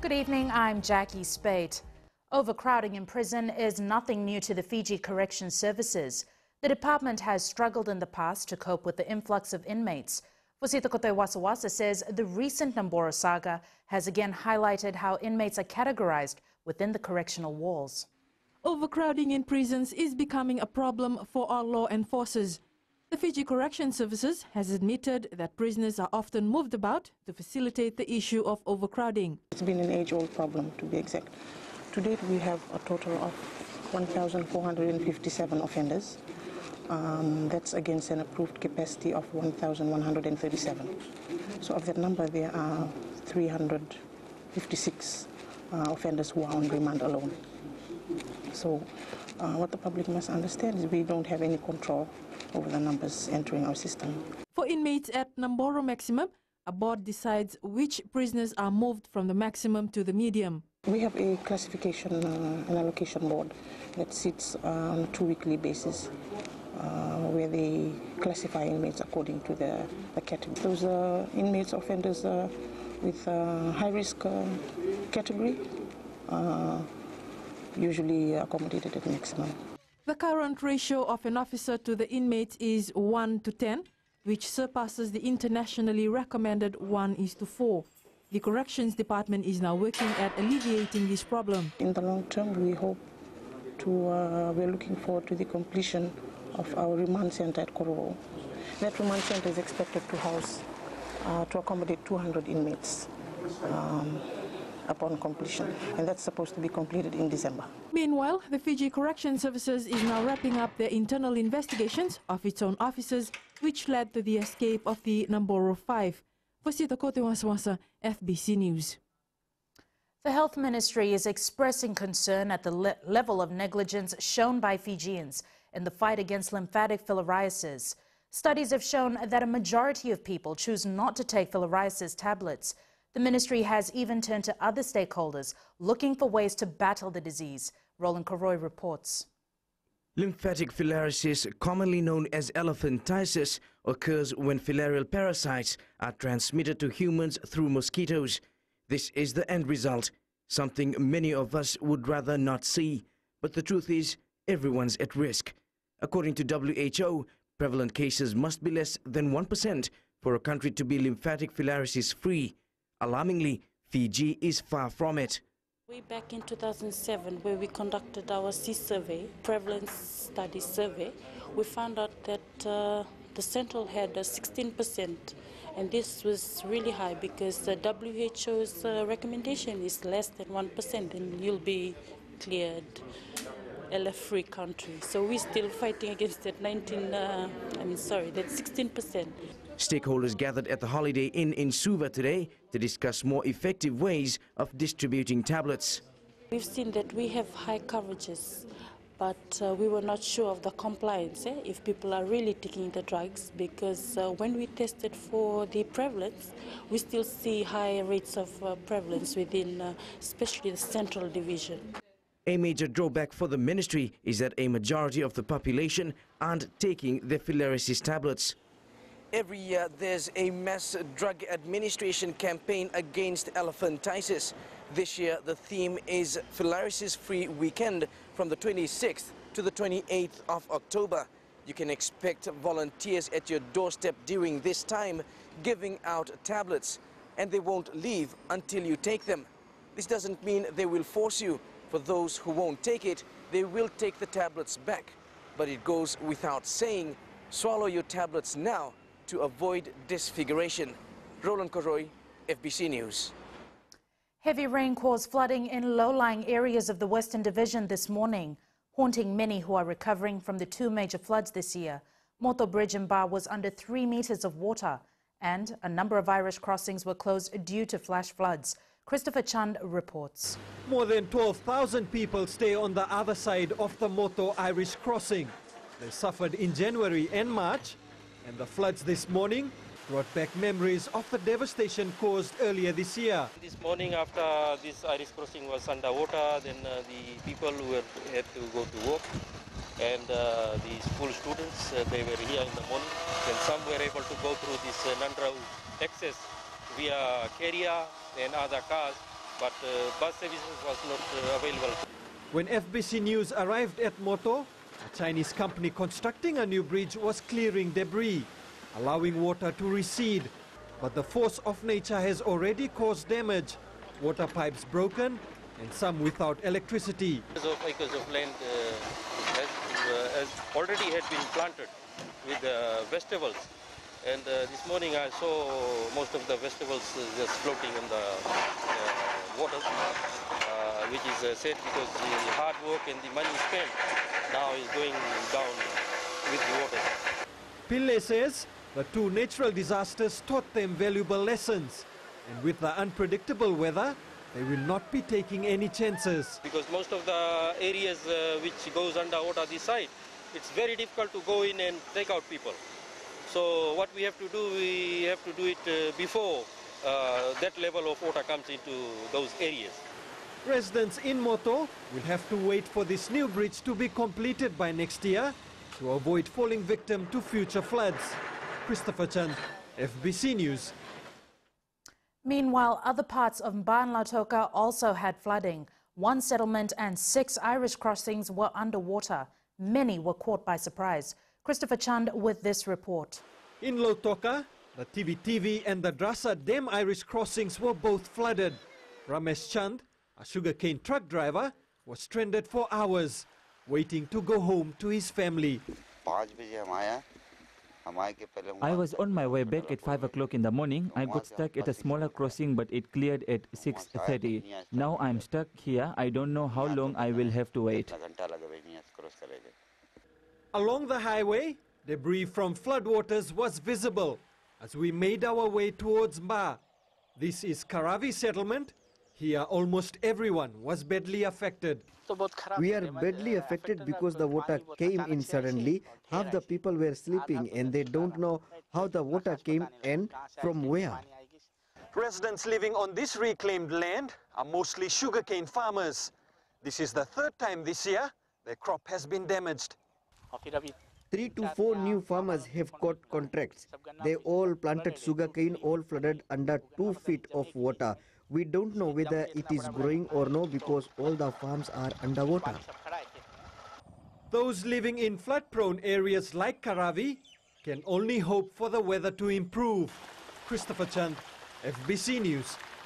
Good evening, I'm Jacquee Speight. Overcrowding in prison is nothing new to the Fiji Correction Services. The department has struggled in the past to cope with the influx of inmates. Fosita Kote Wasawasa says the recent Namboro saga has again highlighted how inmates are categorized within the correctional walls. Overcrowding in prisons is becoming a problem for our law enforcers. The Fiji Correction Services has admitted that prisoners are often moved about to facilitate the issue of overcrowding. It's been an age-old problem, to be exact. To date, we have a total of 1,457 offenders. That's against an approved capacity of 1,137. So of that number, there are 356 offenders who are on remand alone. So what the public must understand is we don't have any control over the numbers entering our system. For inmates at Namboro Maximum, a board decides which prisoners are moved from the maximum to the medium. We have a classification and allocation board that sits on a 2-weekly basis where they classify inmates according to the category. Those inmates, offenders with high-risk category usually accommodated at maximum. The current ratio of an officer to the inmates is 1 to 10, which surpasses the internationally recommended 1:4. The Corrections Department is now working at alleviating this problem. In the long term, we hope to, we're looking forward to the completion of our remand center at Kororo. That remand center is expected to house, to accommodate 200 inmates upon completion, and that's supposed to be completed in December. Meanwhile, the Fiji Correction Services is now wrapping up their internal investigations of its own officers, which led to the escape of the Namboro 5. Fosita Kote Wasawasa, FBC News. The Health Ministry is expressing concern at the level of negligence shown by Fijians in the fight against lymphatic filariasis. Studies have shown that a majority of people choose not to take filariasis tablets. The ministry has even turned to other stakeholders looking for ways to battle the disease. Roland Koroy reports. Lymphatic filariasis, commonly known as elephantiasis, occurs when filarial parasites are transmitted to humans through mosquitoes. This is the end result, something many of us would rather not see. But the truth is, everyone's at risk. According to WHO, prevalent cases must be less than 1% for a country to be lymphatic filariasis free. Alarmingly, Fiji is far from it. Way back in 2007, where we conducted our survey, prevalence study survey, we found out that the central had 16%, and this was really high because the WHO's recommendation is less than 1%, and you'll be cleared LF-free country. So we're still fighting against that that 16%. Stakeholders gathered at the Holiday Inn in Suva today to discuss more effective ways of distributing tablets. We've seen that we have high coverages, but we were not sure of the compliance, if people are really taking the drugs, because when we tested for the prevalence, we still see high rates of prevalence within especially the central division. A major drawback for the ministry is that a majority of the population aren't taking their filariasis tablets. Every year, there's a mass drug administration campaign against elephantiasis. This year, the theme is Filariasis-Free Weekend from the 26th to the 28th of October. You can expect volunteers at your doorstep during this time giving out tablets, and they won't leave until you take them. This doesn't mean they will force you. For those who won't take it, they will take the tablets back. But it goes without saying, swallow your tablets now to avoid disfiguration. Roland Koroy, FBC News. Heavy rain caused flooding in low-lying areas of the Western Division this morning, haunting many who are recovering from the 2 major floods this year. Moto Bridge in Ba was under 3 meters of water, and a number of Irish crossings were closed due to flash floods. Christopher Chand reports. More than 12,000 people stay on the other side of the Moto Irish crossing. They suffered in January and March, and the floods this morning brought back memories of the devastation caused earlier this year. This morning, after this Irish crossing was underwater, then the people who had to go to work, and the school students, they were here in the morning, and some were able to go through this Nandrau access via carrier and other cars but bus services was not available. When FBC News arrived at Moto, a Chinese company constructing a new bridge was clearing debris, allowing water to recede. But the force of nature has already caused damage. Water pipes broken and some without electricity. Acres of land has already had been planted with vegetables. And this morning I saw most of the vegetables just floating on the water, which is sad because the hard work and the money spent now is going down with the water. Pillay says the two natural disasters taught them valuable lessons. And with the unpredictable weather, they will not be taking any chances. Because most of the areas which goes underwater this side, it's very difficult to go in and take out people. So what we have to do, we have to do it before that level of water comes into those areas. Residents in Moto will have to wait for this new bridge to be completed by next year to avoid falling victim to future floods. Christopher Chand, FBC News. Meanwhile, other parts of Mbaan Lautoka also had flooding. One settlement and 6 Irish crossings were underwater. Many were caught by surprise. Christopher Chand with this report. In Lautoka, the TV and the Drasa Dam Irish crossings were both flooded. Ramesh Chand, a sugarcane truck driver, was stranded for hours, waiting to go home to his family. I was on my way back at 5 o'clock in the morning. I got stuck at a smaller crossing, but it cleared at 6:30. Now I'm stuck here. I don't know how long I will have to wait. Along the highway, debris from floodwaters was visible as we made our way towards Mba. This is Karavi settlement. Here almost everyone was badly affected. We are badly affected because the water came in suddenly. Half the people were sleeping and they don't know how the water came and from where. Residents living on this reclaimed land are mostly sugarcane farmers. This is the third time this year their crop has been damaged. 3 to 4 new farmers have got contracts. They all planted sugarcane, all flooded under 2 feet of water. We don't know whether it is growing or no because all the farms are underwater. Those living in flood-prone areas like Karavi can only hope for the weather to improve. Christopher Chand, FBC News.